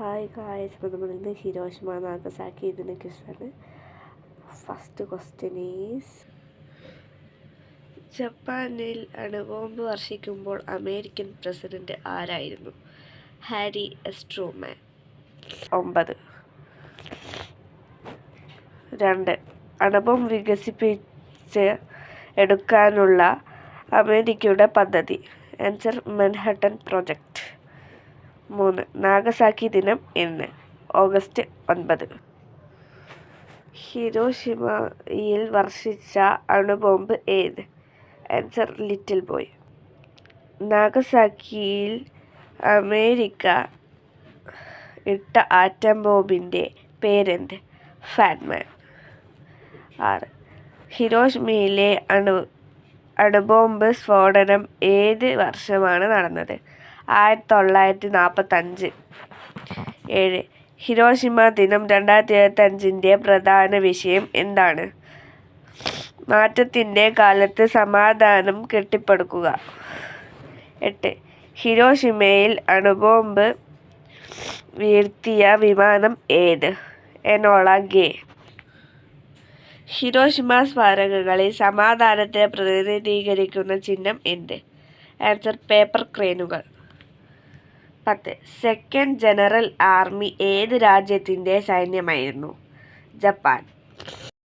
Hi guys, അപ്പോൾ നമ്മളിന്ന് Hiroshima Nagasaki ഇതിനെ കുറിച്ചാണ്. ഫസ്റ്റ് ക്വസ്റ്റ്യൻ ഈസ്, ജപ്പാനിൽ അണുബോംബ് വർഷിക്കുമ്പോൾ അമേരിക്കൻ പ്രസിഡന്റ് ആരായിരുന്നു? Harry S Truman. 9. 2. അണുബോംബ് വികസിപ്പിച്ച് എടുക്കാനുള്ള അമേരിക്കയുടെ പദ്ധതി. Answer Manhattan project. 3. നാഗസാക്കി ദിനം എന്ന്? ഓഗസ്റ്റ് 9. ഹിരോഷിമയിൽ വർഷിച്ച അണുബോംബ് ഏത്? Answer Little Boy. നാഗസാക്കിയിൽ അമേരിക്ക ഇട്ട ആറ്റം ബോംബിൻ്റെ പേരെന്ത്? ഫാറ്റ്മാൻ. 6. ഹിരോഷിമയിലെ അണുബോംബ് സ്ഫോടനം ഏത് വർഷമാണ് നടന്നത്? 1945. 7. ഹിരോഷിമ ദിനം 2025 പ്രധാന വിഷയം എന്താണ്? മാറ്റത്തിൻ്റെ കാലത്ത് സമാധാനം കെട്ടിപ്പടുക്കുക. 8. ഹിരോഷിമയിൽ അണുബോംബ് വീഴ്ത്തിയ വിമാനം ഏത്? എനോള ഗേ. ഹിരോഷിമ സ്മാരകങ്ങളിൽ സമാധാനത്തെ പ്രതിനിധീകരിക്കുന്ന ചിഹ്നം എന്ത്? ആൻസർ പേപ്പർ ക്രെയിനുകൾ. 10. സെക്കൻഡ് ജനറൽ ആർമി ഏത് രാജ്യത്തിൻ്റെ സൈന്യമായിരുന്നു? ജപ്പാൻ.